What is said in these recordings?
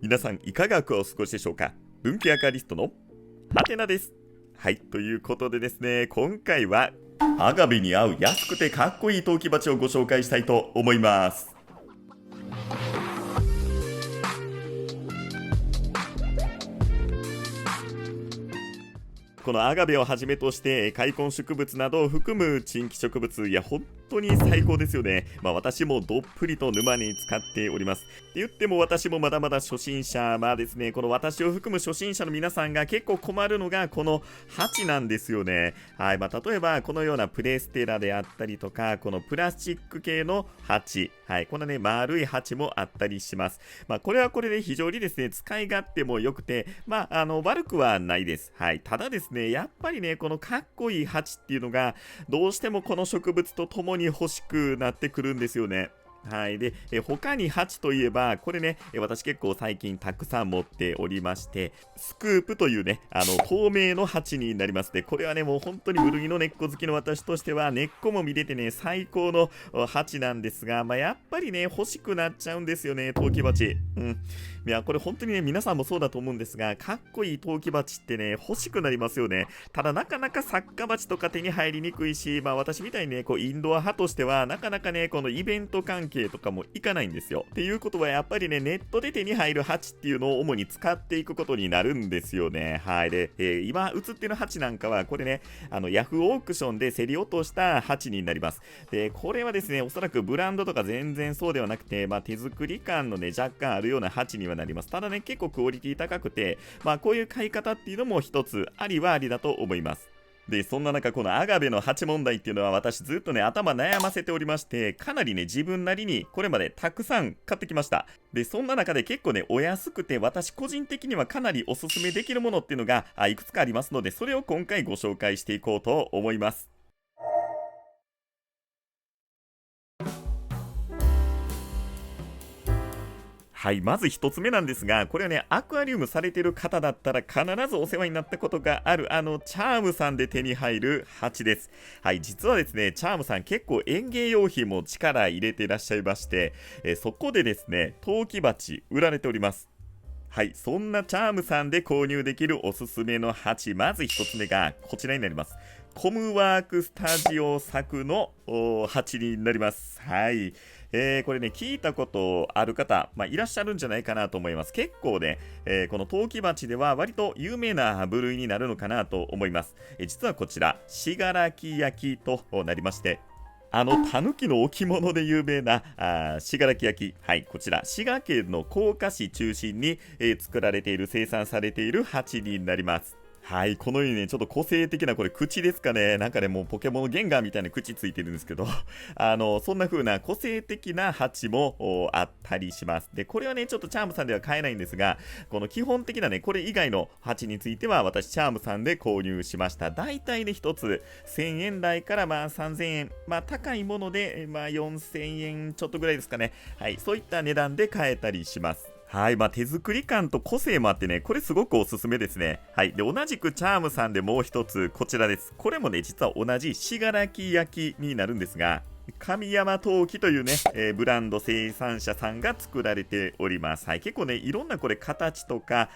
皆さんいかがお過ごしでしょうか。運気アカリストのハテナです。はい、ということでですね、今回はアガベに合う安くてかっこいい陶器鉢をご紹介したいと思います。このアガベをはじめとして塊根植物などを含む珍奇植物、いや本当に最高ですよね。私もどっぷりと沼に使っております。って言っても私もまだまだ初心者、ですね、この私を含む初心者の皆さんが結構困るのがこの鉢なんですよね。はい、例えばこのようなプレステラであったりとか、このプラスチック系の鉢、はい、こんなね丸い鉢もあったりします。これはこれで非常にですね使い勝手も良くて、悪くはないです。はい、ただですね、やっぱりねこのかっこいい鉢っていうのがどうしてもこの植物と共に欲しくなってくるんですよね。はい。で、他に鉢といえば、これね、私結構最近たくさん持っておりまして、スクープというね、透明の鉢になりますね。これはね、もう本当に古着の根っこ好きの私としては、根っこも見れてね、最高の鉢なんですが、やっぱりね、欲しくなっちゃうんですよね、陶器鉢。いや、これ本当にね、皆さんもそうだと思うんですが、かっこいい陶器鉢ってね、欲しくなりますよね。ただ、なかなか作家鉢とか手に入りにくいし、私みたいにね、インドア派としては、なかなかね、このイベント関係とかもいかないんですよ。っていうことはやっぱりね、ネットで手に入る鉢っていうのを主に使っていくことになるんですよね。はい。で、今映ってる鉢なんかはこれね、ヤフーオークションで競り落とした鉢になります。で、これはですね、おそらくブランドとか全然そうではなくて、手作り感のね、若干あるような鉢にはなります。ただね、結構クオリティ高くて、こういう買い方っていうのも一つありはありだと思います。で、そんな中、このアガベの鉢問題っていうのは私ずっとね、頭悩ませておりまして、かなりね、自分なりにこれまでたくさん買ってきました。で、そんな中で結構ね、お安くて、私個人的にはかなりおすすめできるものっていうのがいくつかありますので、それを今回ご紹介していこうと思います。はい、まず一つ目なんですが、これはね、アクアリウムされている方だったら必ずお世話になったことがある、チャームさんで手に入る鉢です。はい、実はですね、チャームさん結構園芸用品も力入れていらっしゃいまして、そこでですね、陶器鉢売られております。はい、そんなチャームさんで購入できるおすすめの鉢、まず一つ目がこちらになります。コムワークスタジオ作の鉢になります。はい。これね、聞いたことある方、いらっしゃるんじゃないかなと思います。結構ね、この陶器鉢では割と有名な部類になるのかなと思います。実はこちら、信楽焼となりまして、タヌキの置物で有名な信楽焼、はい、こちら滋賀県の甲賀市中心に、作られている、生産されている鉢になります。はい、このようにね、ちょっと個性的な、これ口ですかね、なんかね、もうポケモンのゲンガーみたいな口ついてるんですけどそんな風な個性的な鉢もあったりします。で、これはね、ちょっとチャームさんでは買えないんですが、この基本的なね、これ以外の鉢については私チャームさんで購入しました。だいたいね、一つ1000円台から3000円、高いもので4000円ちょっとぐらいですかね。はい、そういった値段で買えたりします。はい、手作り感と個性もあってね、これすごくおすすめですね。はい、で、同じくチャームさんでもう一つ、こちらです。これもね、実は同じ信楽焼になるんですが、神山陶器というね、ブランド生産者さんが作られております。はい、結構ね、いろんなこれ形とか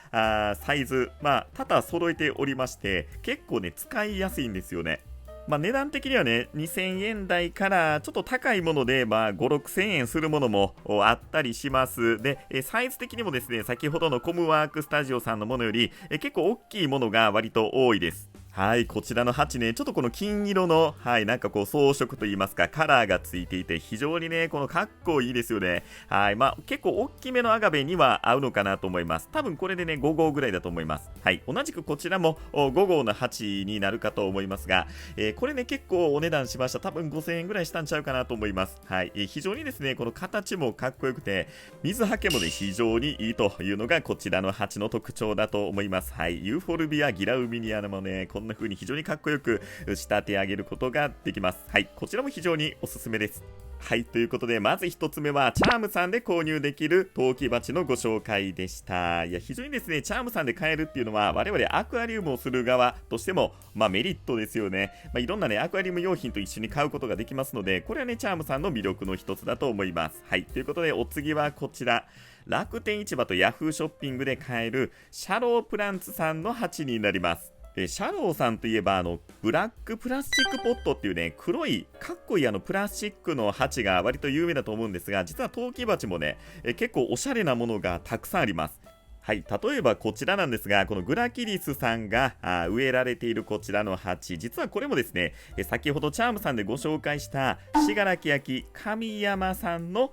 サイズ、多々揃えておりまして、結構ね、使いやすいんですよね。値段的にはね、2000円台からちょっと高いもので、5、6000円するものもあったりします。で、サイズ的にもですね、先ほどのコムワークスタジオさんのものより、結構大きいものが割と多いです。はい、こちらの鉢ね、ちょっとこの金色の、はい、なんかこう装飾といいますか、カラーがついていて、非常にね、このかっこいいですよね。はい、結構大きめのアガベには合うのかなと思います。多分これでね、5号ぐらいだと思います。はい、同じくこちらも5号の鉢になるかと思いますが、これね、結構お値段しました。多分5000円ぐらいしたんちゃうかなと思います。はい、非常にですね、この形もかっこよくて、水はけもね、非常にいいというのがこちらの鉢の特徴だと思います。はい、ユーフォルビアギラウミニアもね、こんな風に非常にかっこよく仕立て上げることができます。はい、こちらも非常におすすめです。はい、ということで、まず一つ目は、チャームさんで購入できる陶器鉢のご紹介でした。いや、非常にですね、チャームさんで買えるっていうのは、我々アクアリウムをする側としても、メリットですよね。いろんなね、アクアリウム用品と一緒に買うことができますので、これはね、チャームさんの魅力の一つだと思います。はい、ということで、お次はこちら。楽天市場とヤフーショッピングで買えるシャロープランツさんの鉢になります。シャローさんといえばブラックプラスチックポットっていうね、黒いかっこいいプラスチックの鉢が割と有名だと思うんですが、実は陶器鉢もね、結構おしゃれなものがたくさんあります。はい、例えばこちらなんですが、このグラキリスさんが植えられているこちらの鉢、実はこれもですね、先ほどチャームさんでご紹介した信楽焼神山さんの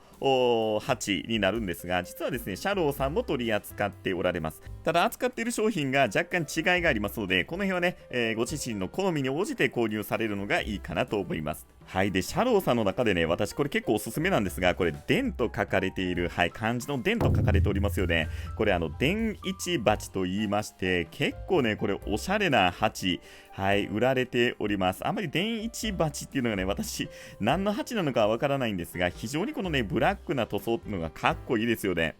鉢になるんですが、実はですね、シャローさんも取り扱っておられます。ただ扱っている商品が若干違いがありますので、この辺はね、ご自身の好みに応じて購入されるのがいいかなと思います。はい。で、シャローさんの中でね、私これ結構おすすめなんですが、これ、電と書かれている、はい、漢字の電と書かれておりますよね。これ、電一鉢と言いまして、結構ね、これ、おしゃれな鉢、はい、売られております。あんまり電一鉢っていうのがね、私、何の鉢なのかわからないんですが、非常にこのね、ブラックな塗装っていうのがかっこいいですよね。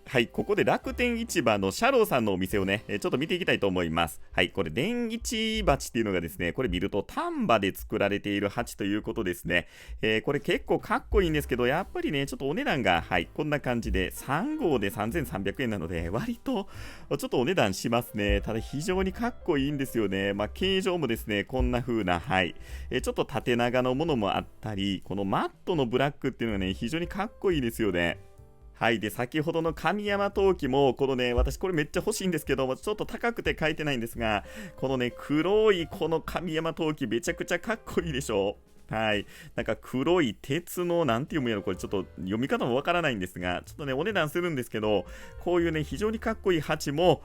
はい、ここで楽天市場のシャローさんのお店をね、ちょっと見ていきたいと思います。はい、これ、電一鉢っていうのがですね、これ見ると丹波で作られている鉢ということですね。これ結構かっこいいんですけど、やっぱりね、ちょっとお値段が、はい、こんな感じで、3号で3300円なので、割と、ちょっとお値段しますね。ただ、非常にかっこいいんですよね。形状もですね、こんな風な、はい、ちょっと縦長のものもあったり、このマットのブラックっていうのがね、非常にかっこいいですよね。はい。で、先ほどの神山陶器も、このね、私これめっちゃ欲しいんですけど、ちょっと高くて買えてないんですが、このね、黒いこの神山陶器めちゃくちゃかっこいいでしょ。はい。なんか黒い鉄の、なんて読むやろ、これちょっと読み方もわからないんですが、ちょっとね、お値段するんですけど、こういうね、非常にかっこいい鉢も、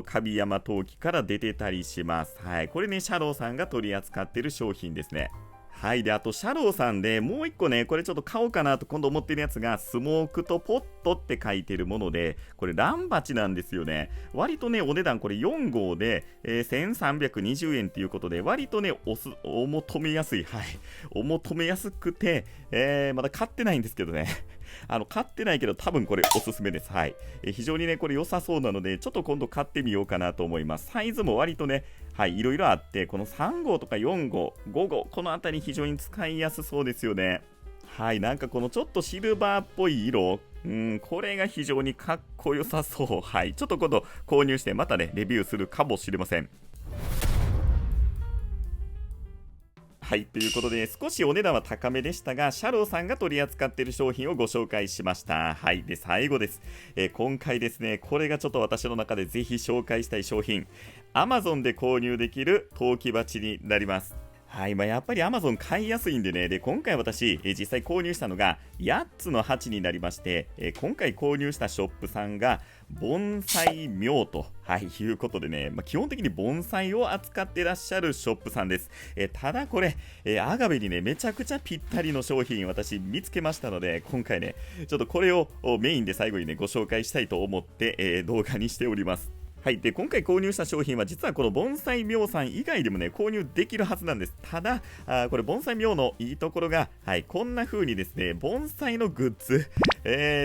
神山陶器から出てたりします。はい。これね、シャローさんが取り扱っている商品ですね。はい。で、あと、シャローさんでもう一個ね、これちょっと買おうかなと今度思ってるやつが、スモークとポットって書いてるもので、これ、ランバチなんですよね。割とね、お値段これ4号で、1320円ということで、割とね、お求めやすい。はい。お求めやすくて、まだ買ってないんですけどね。買ってないけど多分これおすすめです。はい。非常にね、これ良さそうなので、ちょっと今度買ってみようかなと思います。サイズも割とね、はい、いろいろあって、この3号とか4号、5号、このあたり非常に使いやすそうですよね。はい、なんかこのちょっとシルバーっぽい色、これが非常にかっこよさそう。はい、ちょっと今度購入してまたね、レビューするかもしれません。はい、ということで、少しお値段は高めでしたが、シャローさんが取り扱っている商品をご紹介しました。はい、で、最後です。今回ですね、これがちょっと私の中でぜひ紹介したい商品、Amazon で購入できる陶器鉢になります。はい、やっぱり Amazon 買いやすいんでね、で、今回私、実際購入したのが8つの鉢になりまして、今回購入したショップさんが、盆栽妙と、はい、いうことでね、基本的に盆栽を扱ってらっしゃるショップさんです。ただこれ、アガベにね、めちゃくちゃぴったりの商品、私見つけましたので、今回ね、ちょっとこれをメインで最後にね、ご紹介したいと思って、動画にしております。はい。で、今回購入した商品は実はこの盆栽妙さん以外でもね、購入できるはずなんです。ただ、これ盆栽妙のいいところが、はい、こんな風にですね、盆栽のグッズ、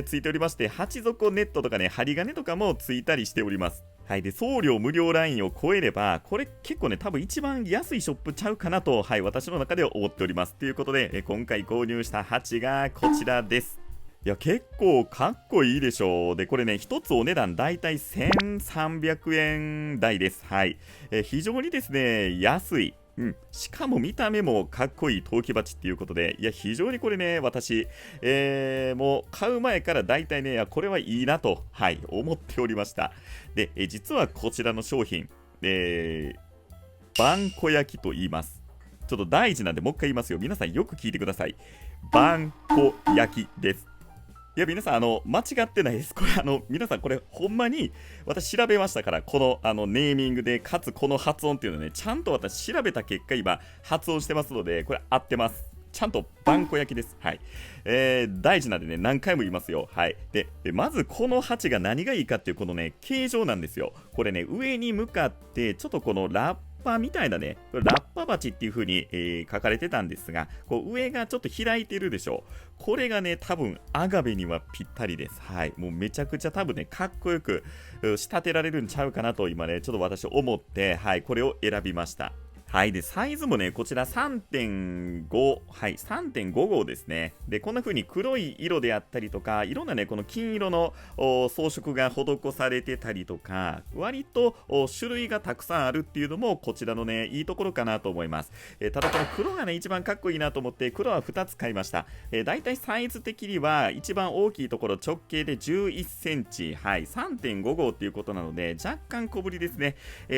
ついておりまして、鉢底ネットとかね、針金とかもついたりしております。はい。で、送料無料ラインを超えれば、これ結構ね、多分一番安いショップちゃうかなと、はい、私の中では思っております。ということで、今回購入した鉢がこちらです。いや、結構かっこいいでしょう。で、これね、一つお値段だいたい1300円台です。はい。非常にですね、安い。しかも見た目もかっこいい陶器鉢っていうことで、いや、非常にこれね、私、もう買う前から大体ね、これはいいなと、はい、思っておりました。で、実はこちらの商品、バンコ焼きと言います。ちょっと大事なんで、もう一回言いますよ。皆さんよく聞いてください。バンコ焼きです。いや、皆さん、間違ってないです。これ、皆さん、これ、ほんまに、私調べましたから、この、ネーミングで、かつ、この発音っていうのね、ちゃんと私調べた結果、今、発音してますので、これ、合ってます。ちゃんと、バンコ焼きです。はい。大事なんでね、何回も言いますよ。はい。で、まず、この鉢が何がいいかっていう、このね、形状なんですよ。これね、上に向かって、ちょっとこのラッパみたいなね、ラッパ鉢っていう風に、書かれてたんですが、こう上がちょっと開いてるでしょう。これがね、多分アガベにはぴったりです。はい。もうめちゃくちゃ多分ね、かっこよく仕立てられるんちゃうかなと今ね、ちょっと私思って、はい、これを選びました。はい。で、サイズもね、こちら3.5、はい、3.5号ですね。で、こんな風に黒い色であったりとか、いろんなね、この金色の装飾が施されてたりとか、割と種類がたくさんあるっていうのも、こちらのね、いいところかなと思います。ただこの黒がね、一番かっこいいなと思って、黒は2つ買いました。だいたいサイズ的には、一番大きいところ直径で11センチ、はい、3.5号っていうことなので、若干小ぶりですね。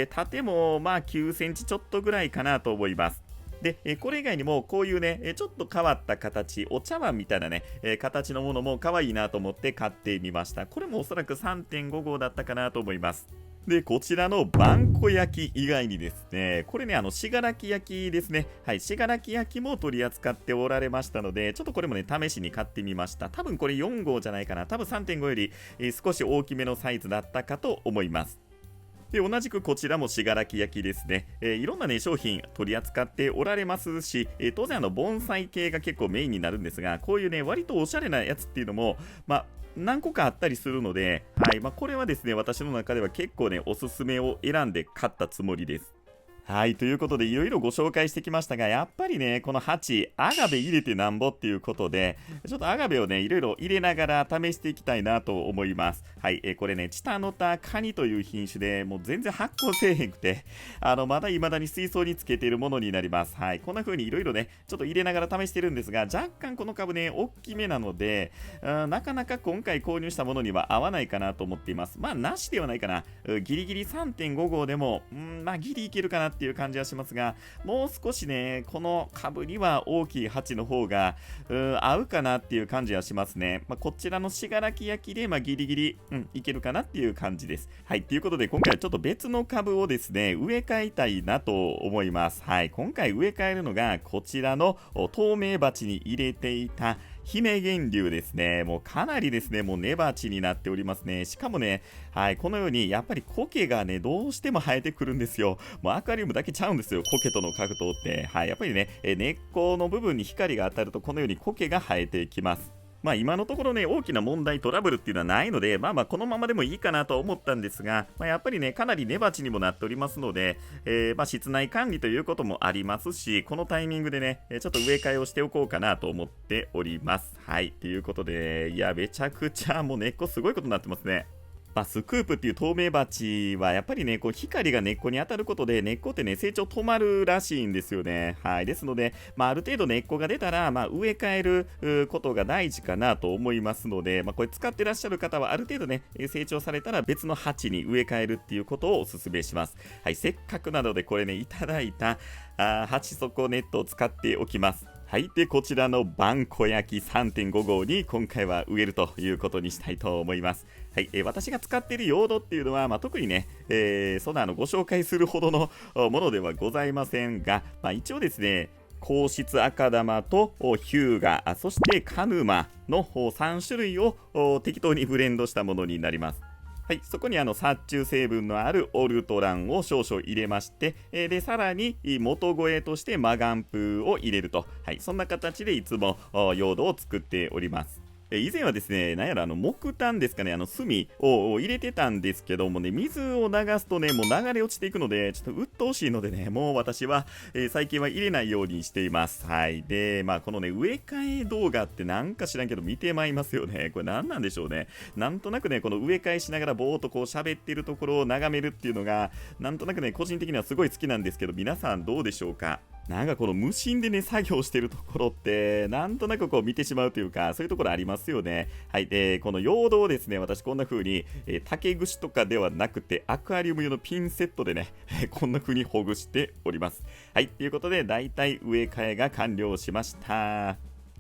縦もまあ9センチちょっとぐらいかなと思います。で、これ以外にもこういうね、ちょっと変わった形、お茶碗みたいなね、形のものも可愛いなと思って買ってみました。これもおそらく3.5号だったかなと思います。で、こちらのバンコ焼き以外にですね、これね、信楽焼きですね。はい、信楽焼きも取り扱っておられましたので、ちょっとこれもね、試しに買ってみました。多分これ4号じゃないかな。多分3.5より、少し大きめのサイズだったかと思います。で、同じくこちらも信楽焼ですね、いろんなね商品取り扱っておられますし、当然盆栽系が結構メインになるんですが、こういうね割とおしゃれなやつっていうのも何個かあったりするので、はい、これはですね私の中では結構ねおすすめを選んで買ったつもりです。はい、ということでいろいろご紹介してきましたが、やっぱりねこの8アガベ入れてなんぼっていうことで、ちょっとアガベをねいろいろ入れながら試していきたいなと思います。はい、これねチタノタカニという品種で、もう全然発酵せえへんくて、まだ未だに水槽につけているものになります。はい、こんな風にいろいろねちょっと入れながら試してるんですが、若干この株ね大きめなので、なかなか今回購入したものには合わないかなと思っています。なしではないかな。ギリギリ3.5 号でもギリいけるかなっていう感じはしますが、もう少しねこの株には大きい鉢の方が合うかなっていう感じはしますね。こちらの信楽焼でギリギリいけるかなっていう感じです。はい、ということで今回はちょっと別の株をですね植え替えたいなと思います。はい、今回植え替えるのがこちらの透明鉢に入れていた姫源流ですね。もうかなりですね、もう根鉢になっておりますね。しかもね、はい、このようにやっぱり苔がね、どうしても生えてくるんですよ。もうアクアリウムだけちゃうんですよ、苔との格闘って。はい、やっぱりね、根っこの部分に光が当たるとこのように苔が生えてきます。今のところね大きな問題トラブルっていうのはないので、このままでもいいかなと思ったんですが、やっぱりねかなり根鉢にもなっておりますので、室内管理ということもありますし、このタイミングでねちょっと植え替えをしておこうかなと思っております。はい、ということで、いやめちゃくちゃもう根っこすごいことになってますね。スクープっていう透明鉢はやっぱりねこう光が根っこに当たることで根っこってね成長止まるらしいんですよね。はい、ですので、ある程度根っこが出たら、植え替えることが大事かなと思いますので、これ使ってらっしゃる方はある程度ね成長されたら別の鉢に植え替えるっていうことをお勧めします。はい、せっかくなのでこれねいただいた鉢底ネットを使っておきます。はい、でこちらのバンコ焼き 3.5 号に今回は植えるということにしたいと思います。はい、私が使っている用土っていうのは、特にね、そんなご紹介するほどのものではございませんが、一応ですね硬質赤玉とヒューガ、そしてカヌマの3種類を適当にブレンドしたものになります。はい、そこに殺虫成分のあるオルトランを少々入れまして、でさらに元肥としてマガンプーを入れると、はい、そんな形でいつも用土を作っております。以前はですね、なんやら木炭ですかね、炭を入れてたんですけどもね、水を流すとね、もう流れ落ちていくので、ちょっと鬱陶しいのでね、もう私は、最近は入れないようにしています。はい。で、このね、植え替え動画ってなんか知らんけど見てまいりますよね。これ何なんでしょうね。なんとなくね、この植え替えしながらぼーっとこう喋ってるところを眺めるっていうのが、なんとなくね、個人的にはすごい好きなんですけど、皆さんどうでしょうか。なんかこの無心でね作業してるところってなんとなくこう見てしまうというか、そういうところありますよね。はい、この用土をですね私こんな風に、竹串とかではなくてアクアリウム用のピンセットでね、こんな風にほぐしております。はい、ということでだいたい植え替えが完了しました。は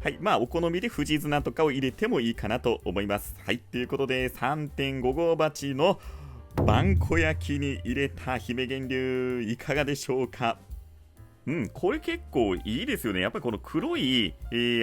い、お好みで富士綱とかを入れてもいいかなと思います。はい、ということで 3.5 号鉢のバンコ焼きに入れた姫源流いかがでしょうか。うん、これ結構いいですよね。やっぱりこの黒い、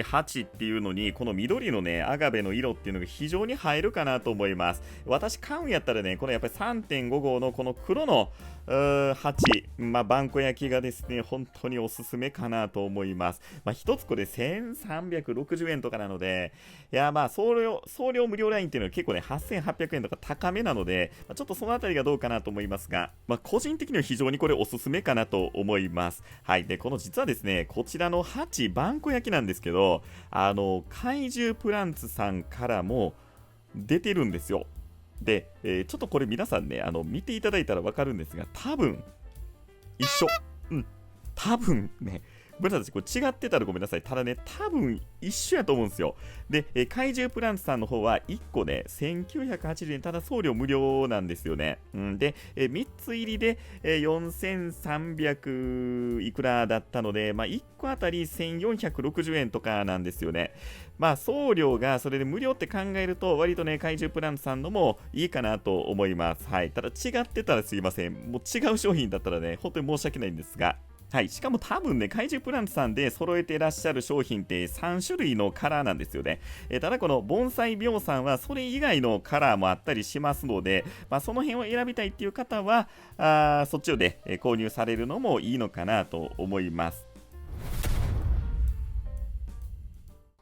鉢っていうのに、この緑のね、アガベの色っていうのが非常に映えるかなと思います。私買うんやったらね、このやっぱり 3.5 号のこの黒の鉢、バンコ焼きがですね、本当におすすめかなと思います。一つこれ1360円とかなので、いや、送料無料ラインっていうのは結構ね、8800円とか高めなので、ちょっとそのあたりがどうかなと思いますが、個人的には非常にこれおすすめかなと思います。はい。で、この実はですね、こちらの鉢、バンコ焼きなんですけど、怪獣プランツさんからも出てるんですよ。で、ちょっとこれ皆さんね、見ていただいたらわかるんですが、多分、一緒。うん。多分ね、ごめんなさい、これ違ってたらごめんなさい。ただね、多分一緒やと思うんですよ。で、怪獣プランツさんの方は1個ね、1980円、ただ送料無料なんですよね。で、3つ入りで、4300いくらだったので、1個あたり1460円とかなんですよね。送料がそれで無料って考えると、割とね、怪獣プランツさんのもいいかなと思います。はい。ただ違ってたらすいません。もう違う商品だったらね、本当に申し訳ないんですが、はい、しかも多分ね、怪獣プランツさんで揃えていらっしゃる商品って3種類のカラーなんですよね。ただこの盆栽秒さんはそれ以外のカラーもあったりしますので、その辺を選びたいっていう方は、そっちをで、購入されるのもいいのかなと思います。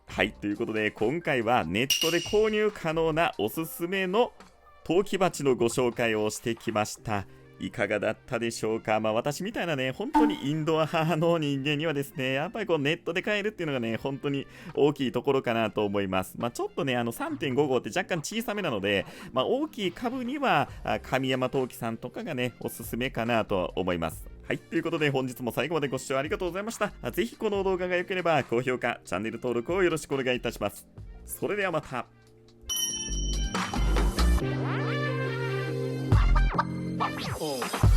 はい、ということで今回はネットで購入可能なおすすめの陶器鉢のご紹介をしてきました。いかがだったでしょうか。私みたいなね、本当にインドア派の人間にはですね、やっぱりこうネットで買えるっていうのがね、本当に大きいところかなと思います。ちょっとね、3.5 号って若干小さめなので、大きい株には神山陶器さんとかがね、おすすめかなと思います。はい、ということで本日も最後までご視聴ありがとうございました。ぜひこの動画が良ければ高評価、チャンネル登録をよろしくお願いいたします。それではまた。Oh.